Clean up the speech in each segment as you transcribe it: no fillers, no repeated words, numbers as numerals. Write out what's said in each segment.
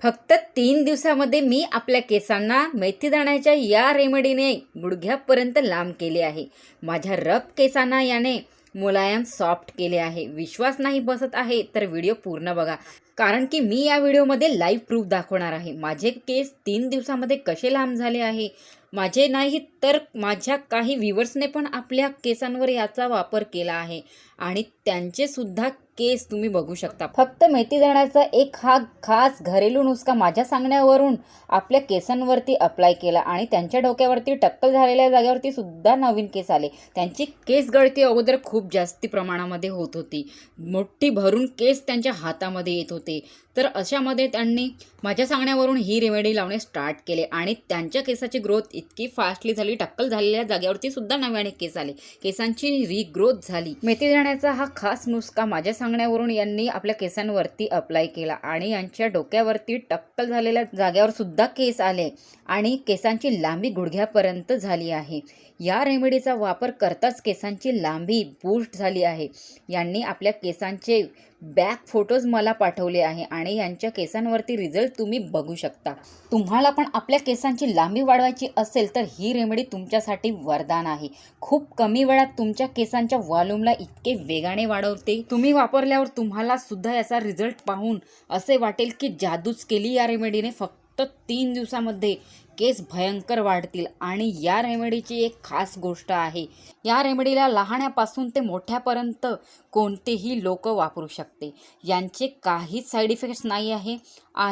फक्त 3 दिवसामध्ये मी आपल्या केसांना मेथीदाण्याच्या या रेमेडीने गुडघ्यापर्यंत लांब केले आहे. माझ्या रफ केसांना याने मुलायम सॉफ्ट केले आहे. विश्वास नाही बसत आहे तर व्हिडिओ पूर्ण बघा, कारण की मी या व्हिडिओमध्ये लाईव्ह प्रूफ दाखवणार आहे. माझे केस 3 दिवसामध्ये कसे लांब झाले आहे. माझे नाही तर माझ्या काही व्ह्युअर्सने पण आपल्या केसांवर याचा वापर केला आहे आणि त्यांचे सुद्धा केस तुम्ही बघू शकता. फक्त मेथीदाण्याचा एक हा खास घरेलू नुस्खा माझ्या सांगण्यावरून आपल्या केसांवरती अप्लाय केला आणि त्यांच्या डोक्यावरती टक्कल झालेल्या जागेवरती सुद्धा नवीन केस आले. त्यांची केस गळती अगोदर खूप जास्ती प्रमाणामध्ये होत होती. मोठी भरून केस त्यांच्या हातामध्ये येत होते. तर अशामध्ये त्यांनी माझ्या सांगण्यावरून ही रेमेडी लावणे स्टार्ट केले आणि त्यांच्या केसाची ग्रोथ इतकी फास्टली झाली. टक्कल झालेल्या जागेवरती सुद्धा नव्याने केस आले. केसांची रिग्रोथ झाली. मेथीदाण्याचा हा खास नुस्खा माझ्या सांगण्यावरून यांनी आपल्या केसांवरती अप्लाय केला आणि यांच्या डोक्यावरती टक्कल झालेल्या जागेवर सुद्धा केस आले आणि केसांची लांबी गुडघ्यापर्यंत झाली आहे. या रेमेडीचा वापर करताच केसांची लांबी बूस्ट झाली आहे. यांनी आपल्या केसांचे बॅक फोटोज मला पाठवले आहे आणि यांच्या केसांवरती रिझल्ट तुम्ही बघू शकता. तुम्हाला पण आपल्या केसांची लांबी वाढवायची असेल तर ही रेमेडी तुमच्यासाठी वरदान आहे. खूप कमी वेळात तुमच्या केसांच्या व्हॉल्यूमला इतके वेगाने वाढवते. तुम्ही वापरल्यावर तुम्हाला सुद्धा याचा रिझल्ट पाहून असे वाटेल की जादूच केली या रेमेडीने. फक्त 3 दिवसामध्ये केस भयंकर वाढतील. आणि या रेमेडीची एक खास गोष्ट आहे, या रेमेडीला लहानापासून ते मोठ्यापर्यंत कोणतेही लोक वापरू शकते. यांचे काहीच साईड इफेक्ट्स नाही आहे,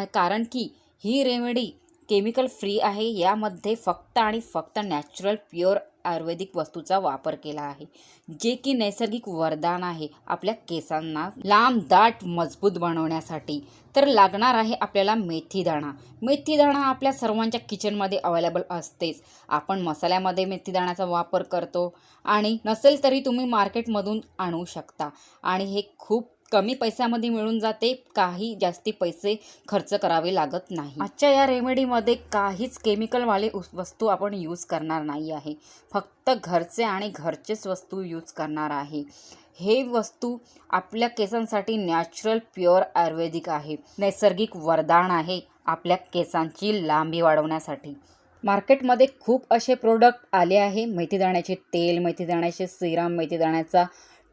कारण की ही रेमेडी केमिकल फ्री आहे. यामध्ये फक्त आणि फक्त नॅचरल प्युअर आयुर्वेदिक वस्तूचा वापर केला आहे, जे की नैसर्गिक वरदान आहे आपल्या केसांना लांब दाट मजबूत बनवण्यासाठी. तर लागणार आहे आपल्याला मेथीदाणा. मेथीदाणा आपल्या सर्वांच्या किचनमध्ये अवेलेबल असतेच. आपण मसाल्यामध्ये मेथीदाण्याचा वापर करतो आणि नसेल तरी तुम्ही मार्केटमधून आणू शकता आणि हे खूप कमी पैशामध्ये मिळून जाते. काही जास्ती पैसे खर्च करावे लागत नाही. आजच्या या रेमेडीमध्ये काहीच केमिकलवाले वस्तू आपण यूज करणार नाही आहे. फक्त घरचे आणि घरचेच वस्तू यूज करणार आहे. हे वस्तू आपल्या केसांसाठी नॅचरल प्युअर आयुर्वेदिक आहे. नैसर्गिक वरदान आहे आपल्या केसांची लांबी वाढवण्यासाठी. मार्केटमध्ये खूप असे प्रोडक्ट आले आहे. मेथीदाण्याचे तेल, मेथीदाण्याचे सिरम, मेथीदाण्याचा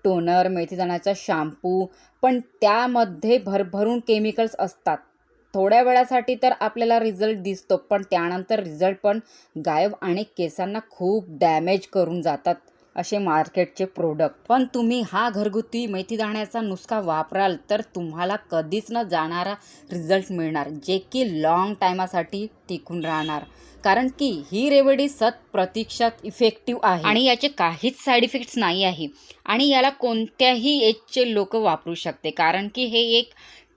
टोनर, मेथीदाण्याचा शॅम्पू, पण त्यामध्ये भरभरून केमिकल्स असतात. थोड्या वेळासाठी तर आपल्याला रिझल्ट दिसतो, पण त्यानंतर रिझल्ट पण गायब आणि केसांना खूप डॅमेज करून जातात असे मार्केटचे प्रोडक्ट. पण तुम्ही हा घरगुती मेथीदाण्याचा नुस्खा वापराल तर तुम्हाला कधीच न जाणारा रिझल्ट मिळणार, जे की लॉंग टायमासाठी टिकून राहणार. कारण की ही रेमेडी प्रतीक्षात इफेक्टिव्ह आहे आणि याचे काहीच साईड इफेक्ट्स नाही आहे आणि याला कोणत्याही एजचे लोक वापरू शकते, कारण की हे एक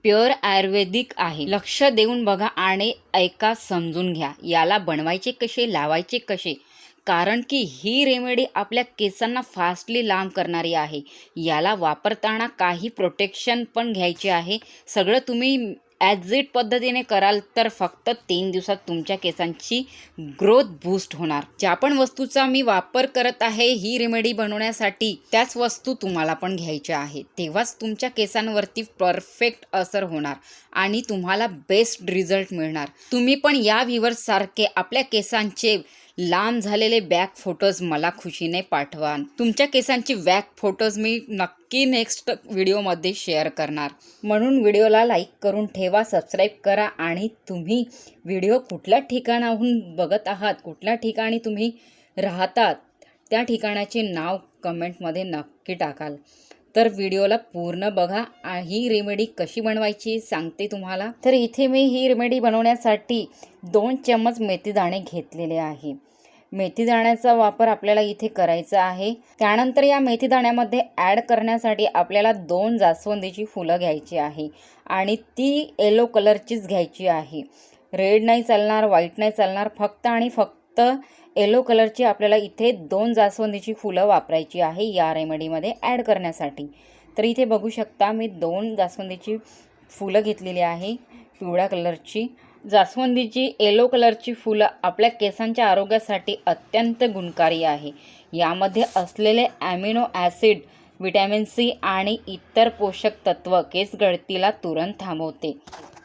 प्युअर आयुर्वेदिक आहे. लक्ष देऊन बघा आणि ऐका, समजून घ्या याला बनवायचे कसे, लावायचे कसे, कारण की ही रेमेडी आपल्या केसांना फास्टली लांब करणारी आहे. याला वापरताना काही प्रोटेक्शन पण घ्यायचे आहे. सगळं तुम्ही ॲज इट पद्धतीने कराल तर फक्त 3 दिवसात तुमच्या केसांची ग्रोथ बूस्ट होणार. ज्या पण वस्तूचा मी वापर करत आहे ही रेमेडी बनवण्यासाठी, त्याच वस्तू तुम्हाला पण घ्यायच्या आहे. तेव्हाच तुमच्या केसांवरती परफेक्ट असर होणार आणि तुम्हाला बेस्ट रिझल्ट मिळणार. तुम्ही पण या व्ह्युअर्स सारखे आपल्या केसांचे लांब झालेले बॅक फोटोज मला खुशीने पाठवा. तुमच्या केसांची बॅक फोटोज मी नक्की नेक्स्ट व्हिडिओमध्ये शेअर करणार. म्हणून व्हिडिओला लाईक करून ठेवा, सबस्क्राईब करा आणि तुम्ही व्हिडिओ कुठल्या ठिकाणाहून बघत आहात, कुठल्या ठिकाणी तुम्ही राहतात, त्या ठिकाणाचे नाव कमेंटमध्ये नक्की टाकाल. तर व्हिडिओला पूर्ण बघा. ही रेमेडी कशी बनवायची सांगते तुम्हाला. तर इथे मी ही रेमेडी बनवण्यासाठी 2 चम्मच मेथीदाणे घेतलेले आहे. मेथीदाण्याचा वापर आपल्याला इथे करायचा आहे. त्यानंतर या मेथीदाण्यामध्ये ॲड करण्यासाठी आपल्याला 2 जास्वंदीची फुलं घ्यायची आहे आणि ती येलो कलरचीच घ्यायची आहे. रेड नाही चालणार, व्हाईट नाही चालणार, फक्त आणि फक्त येलो कलरची आपल्याला इथे 2 जास्वंदीची फुलं वापरायची आहे या रेमेडीमध्ये ॲड करण्यासाठी. तर इथे बघू शकता मी 2 जास्वंदीची फुलं घेतलेली आहे पिवळ्या कलरची. जास्वंदीची येलो कलरची फुलं आपल्या केसांच्या आरोग्यासाठी अत्यंत गुणकारी आहे. यामध्ये असलेले ॲमिनो ॲसिड, व्हिटॅमिन सी आणि इतर पोषक तत्व केस गळतीला तुरंत थांबवते.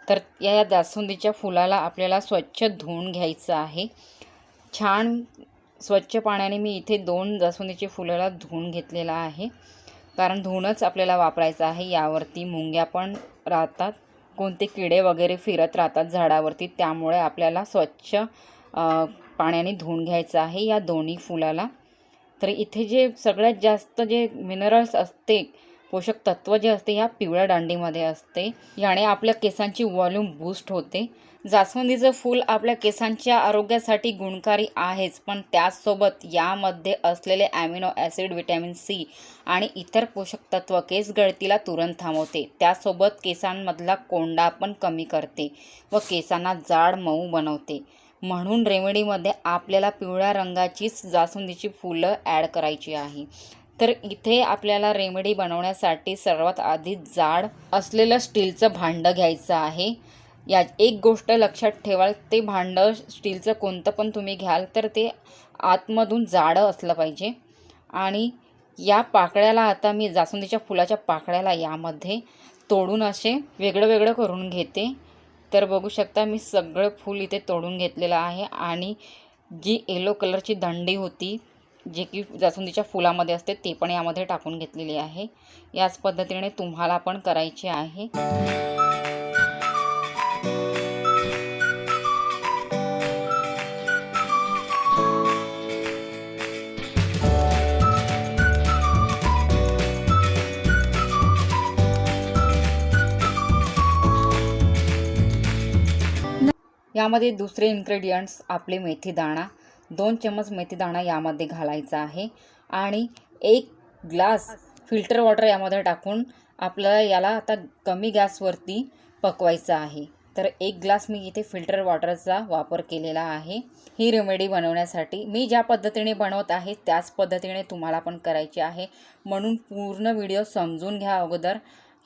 तर या जास्वंदीच्या फुलाला आपल्याला स्वच्छ धुवून घ्यायचं आहे. छान स्वच्छ पाण्याने मी इथे 2 जास्वंदीची फुलाला धुवून घेतलेला आहे, कारण धुवूनच आपल्याला वापरायचं आहे. यावरती मुंग्या पण राहतात, कोणते किडे वगैरे फिरत राहतात झाडावरती, त्यामुळे आपल्याला स्वच्छ पाण्याने धुवून घ्यायचं आहे या दोन्ही फुलाला. तर इथे जे सगळ्यात जास्त जे मिनरल्स असते, पोषक तत्व जे असते, ह्या पिवळ्या दांडीमध्ये असते. याने आपल्या केसांची व्हॉल्यूम बूस्ट होते. जास्वंदीचं फूल आपल्या केसांच्या आरोग्यासाठी गुणकारी आहेच, पण त्याचसोबत यामध्ये असलेले ॲमिनो ॲसिड, व्हिटॅमिन सी आणि इतर पोषक तत्व केस गळतीला तुरंत थांबवते. त्यासोबत केसांमधला कोंडा पण कमी करते व केसांना जाड मऊ बनवते. म्हणून रेमेडीमध्ये आपल्याला पिवळ्या रंगाचीच जास्वंदीची फुलं ॲड करायची आहे. तर इथे आपल्याला रेमेडी बनवण्यासाठी सर्वात आधी जाड असलेलं स्टीलचं भांडं घ्यायचं आहे. या एक गोष्ट लक्षात ठेवाल, ते भांडं स्टीलचं कोणतं पण तुम्ही घ्याल तर ते आतमधून जाडं असलं पाहिजे. आणि या पाकळ्याला आता मी जास्वंदीच्या फुलाच्या पाकळ्याला यामध्ये तोडून असे वेगळं वेगळं करून घेते. तर बघू शकता मी सगळं फूल इथे तोडून घेतलेलं आहे आणि जी येलो कलरची दंडी होती, जे की जास्वंदीच्या फुलामध्ये असते, ते पण यामध्ये टाकून घेतलेली आहे. याच पद्धतीने तुम्हाला पण करायचे आहे. यामध्ये दुसरे इन्ग्रेडियंट्स आपले मेथी दाणा, 2 चम्मच मेथी दाणा यामध्ये घालायचा आहे आणि 1 ग्लास फिल्टर वॉटर यामध्ये टाकून आपल्याला याला आता कमी गॅसवरती पकवायचं आहे. तर 1 ग्लास मी इथे फिल्टर वॉटरचा वापर केलेला आहे ही रेमेडी बनवण्यासाठी. मी ज्या पद्धतीने बनवत आहे त्याच पद्धतीने तुम्हाला पण करायची आहे, म्हणून पूर्ण व्हिडिओ समजून घ्या अगोदर.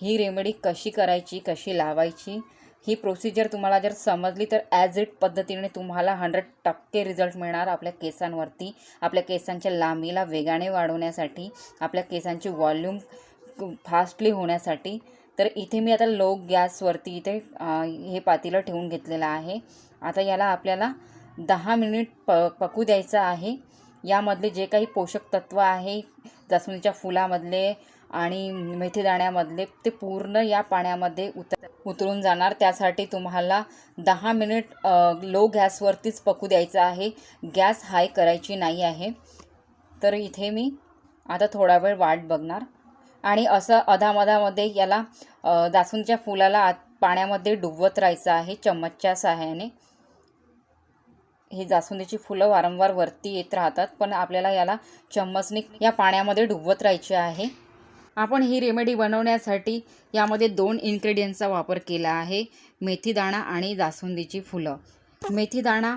ही रेमेडी कशी करायची, कशी लावायची, ही प्रोसिजर तुम्हाला जर समजली तर ॲज इट पद्धतीने तुम्हाला 100% रिझल्ट मिळणार आपल्या केसांवरती. आपल्या केसांच्या लांबीला वेगाने वाढवण्यासाठी, आपल्या केसांची व्हॉल्यूम फास्टली होण्यासाठी. तर इथे मी आता लो गॅसवरती इथे हे पातेलं ठेवून घेतलेलं आहे. आता याला आपल्याला 10 मिनिट पकू द्यायचं आहे. यामधले जे काही पोषक तत्व आहे जास्वंदीच्या फुलामधले आणि मेथी दाण्यामधले, ते पूर्ण या पाण्यामध्ये उतरून जाणार. त्यासाठी तुम्हाला 10 मिनिट लो गॅसवरतीच पकू द्यायचं आहे, गॅस हाय करायची नाही आहे. तर इथे मी आता थोडा वेळ वाट बघणार आणि असं अधामधामध्ये याला जास्वंदीच्या फुलाला पाण्यामध्ये डुबवत राहायचं आहे चम्मचच्या सहाय्याने. ही जास्वंदीची फुलं वारंवार वरती येत राहतात, पण आपल्याला याला चम्मचने या पाण्यामध्ये डुबवत राहायचे आहे. आपण ही रेमेडी बनवण्यासाठी यामध्ये 2 इन्ग्रेडियंट्सचा वापर केला आहे, मेथी दाणा आणि जास्वंदीची फुलं. मेथी दाणा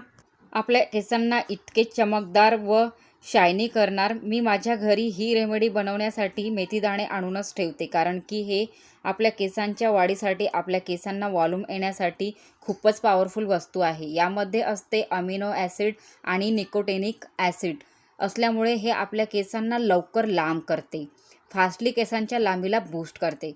आपल्या केसांना इतके चमकदार व शायनी करणार. मी माझ्या घरी ही रेमेडी बनवण्यासाठी मेथी दाणे आणूनच ठेवते, कारण की हे आपल्या केसांच्या वाढीसाठी, आपल्या केसांना व्हॉल्यूम येण्यासाठी खूपच पॉवरफुल वस्तू आहे. यामध्ये असते अमिनो ॲसिड आणि निकोटिनिक ॲसिड असल्यामुळे हे आपल्या केसांना लवकर लांब करते, फास्टली केसांच्या लांबीला बूस्ट करते.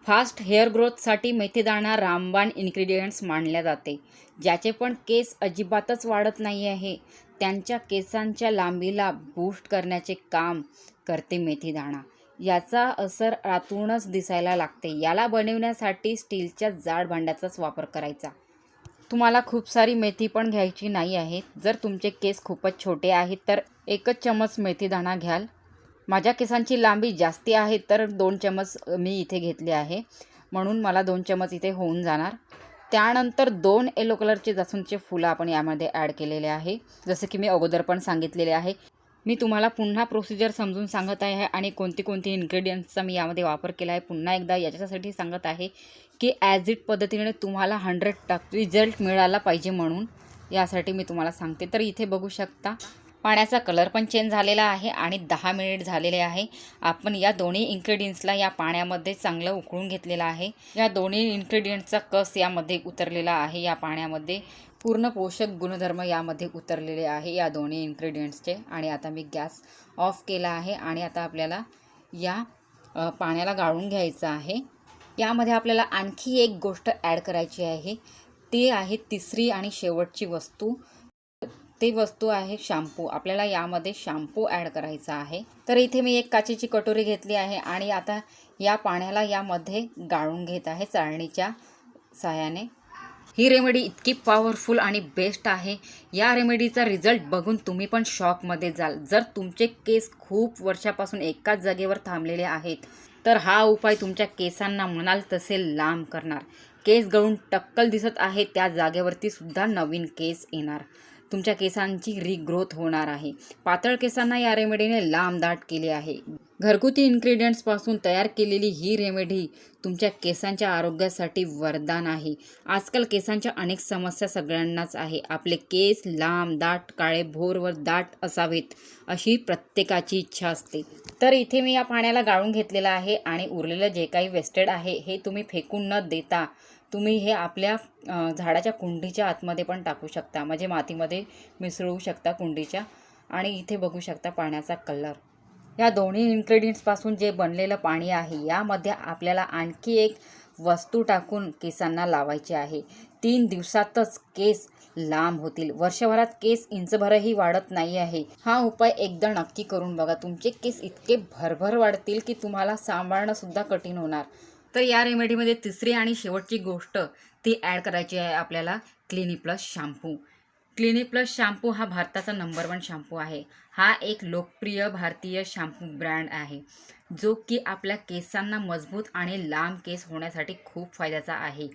फास्ट हेअर ग्रोथसाठी मेथीदाणा रामबाण इन्ग्रेडियंट्स मानल्या जाते. ज्याचे पण केस अजिबातच वाढत नाही आहे, त्यांच्या केसांच्या लांबीला बूस्ट करण्याचे काम करते मेथीदाणा. याचा असर आतूनच दिसायला लागते. याला बनवण्यासाठी स्टीलच्या जाड भांड्याचाच वापर करायचा. तुम्हाला खूप सारी मेथी पण घ्यायची नाही आहे. जर तुमचे केस खूपच छोटे आहेत तर 1 चम्मच मेथीदाणा घ्याल. माझ्या केसांची लांबी जास्ती आहे तर 2 चम्मच मी इथे घेतले आहे, म्हणून मला 2 चम्मच इथे होऊन जाणार. त्यानंतर 2 येलो कलरचे जास्वंदीचे फुलं आपण यामध्ये ॲड केलेले आहे, जसे की मी अगोदर पण सांगितलेले आहे. मी तुम्हाला पुन्हा प्रोसिजर समजून सांगत आहे आणि कोणती कोणती इन्ग्रेडियंट्सचा मी यामध्ये वापर केला आहे पुन्हा एकदा याच्यासाठी सांगत आहे की ॲज इट पद्धतीने तुम्हाला 100% रिझल्ट मिळाला पाहिजे, म्हणून यासाठी मी तुम्हाला सांगते. तर इथे बघू शकता पाण्याचा कलर पण चेंज झालेला आहे आणि 10 मिनिट झालेले आहे. आपण या दोन्ही इन्ग्रेडियंट्सला या पाण्यामध्ये चांगलं उकळून घेतलेलं आहे. या दोन्ही इन्ग्रेडियंट्सचा कस यामध्ये उतरलेला आहे. या पाण्यामध्ये पूर्ण पोषक गुणधर्म यामध्ये उतरलेले आहे या दोन्ही इन्ग्रेडियंट्सचे. आणि आता मी गॅस ऑफ केला आहे आणि आता आपल्याला या पाण्याला गाळून घ्यायचं आहे. यामध्ये आपल्याला आणखी एक गोष्ट ॲड करायची आहे, ती आहे तिसरी आणि शेवटची वस्तू. ती वस्तू आहे शॅम्पू. आपल्याला यामध्ये शॅम्पू ॲड करायचा आहे. तर इथे मी एक काचेची कटोरी घेतली आहे आणि आता या पाण्याला यामध्ये गाळून घेत आहे चाळणीच्या साहाय्याने. ही रेमेडी इतकी पॉवरफुल आणि बेस्ट आहे. या रेमेडीचा रिझल्ट बघून तुम्ही पण शॉकमध्ये जाल. जर तुमचे केस खूप वर्षापासून एकाच जागेवर थांबलेले आहेत तर हा उपाय तुमच्या केसांना म्हणाल तसे लांब करणार. केस गळून टक्कल दिसत आहे त्या जागेवरती सुद्धा नवीन केस येणार. तुमच्या केसांची रिग्रोथ होणार आहे. पातळ केसांना या रेमेडीने लांब दाट केले आहे. घरगुती इन्ग्रेडियंट्सपासून तयार केलेली ही रेमेडी तुमच्या केसांच्या आरोग्यासाठी वरदान आहे. आजकाल केसांच्या अनेक समस्या सगळ्यांनाच आहे. आपले केस लांब, दाट, काळे, भोर व दाट असावेत अशी प्रत्येकाची इच्छा असते. तर इथे मी या पाण्याला गाळून घेतलेलं आहे आणि उरलेलं जे काही वेस्टेड आहे हे तुम्ही फेकून न देता तुम्ही हे आपल्या झाडाच्या कुंडीच्या आतमध्ये पण टाकू शकता, म्हणजे मातीमध्ये मिसळू शकता कुंडीच्या. आणि इथे बघू शकता पाण्याचा कलर. या दोन्ही इन्ग्रेडियंट्सपासून जे बनलेलं पाणी आहे यामध्ये आपल्याला आणखी एक वस्तू टाकून केसांना लावायची आहे. 3 दिवसातच केस लांब होतील. वर्षभरात केस इंचभरही वाढत नाही आहे. हा उपाय एकदा नक्की करून बघा. तुमचे केस इतके भरभर वाढतील की तुम्हाला सांभाळणं सुद्धा कठीण होणार. तर या रेमेडीमध्ये तिसरी आणि शेवटची गोष्ट ती ॲड करायची आहे आपल्याला, clinic plus shampoo. Clinic plus shampoo हा भारताचा नंबर 1 शॅम्पू आहे. हा एक लोकप्रिय भारतीय शॅम्पू ब्रँड आहे जो की आपल्या केसांना मजबूत आणि लांब केस होण्यासाठी खूप फायद्याचा आहे.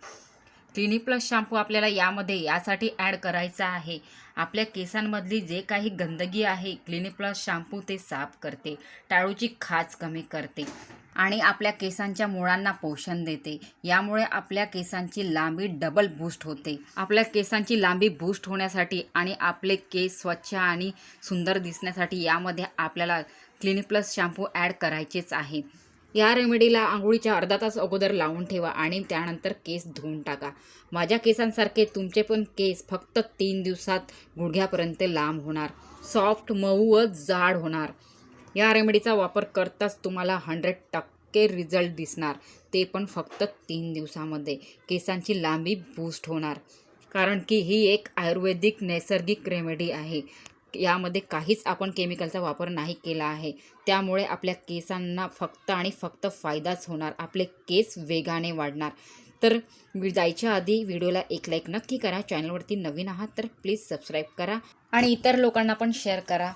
क्लिनिक प्लस शॅम्पू आपल्याला यामध्ये यासाठी ॲड करायचा आहे, आपल्या केसांमधली जे काही गंदगी आहे क्लिनिक प्लस शॅम्पू ते साफ करते, टाळूची खाज कमी करते आणि आपल्या केसांच्या मुळांना पोषण देते. यामुळे आपल्या केसांची लांबी डबल बूस्ट होते. आपल्या केसांची लांबी बूस्ट होण्यासाठी आणि आपले केस स्वच्छ आणि सुंदर दिसण्यासाठी यामध्ये आपल्याला क्लिनिक प्लस शॅम्पू ॲड करायचेच आहे. या रेमेडीला आंघोळीच्या अर्धा तास अगोदर लावून ठेवा आणि त्यानंतर केस धुवून टाका. माझ्या केसांसारखे तुमचे पण केस फक्त 3 दिवसात गुडघ्यापर्यंत लांब होणार, सॉफ्ट, मऊ व जाड होणार. या रेमेडीचा वापर करताच तुम्हाला 100% रिझल्ट दिसणार, ते पण फक्त 3 दिवसामध्ये. केसांची लांबी बूस्ट होणार, कारण की ही एक आयुर्वेदिक नैसर्गिक रेमेडी आहे. यामध्ये काहीच आपण केमिकलचा वापर नाही केला आहे. त्यामुळे आपल्या केसांना फक्त आणि फक्त फायदाच होणार. आपले केस वेगाने वाढणार. तर जायच्या आधी व्हिडिओला एक लाईक नक्की करा. चॅनलवरती नवीन आहात तर प्लीज सबस्क्राईब करा आणि इतर लोकांना पण शेअर करा.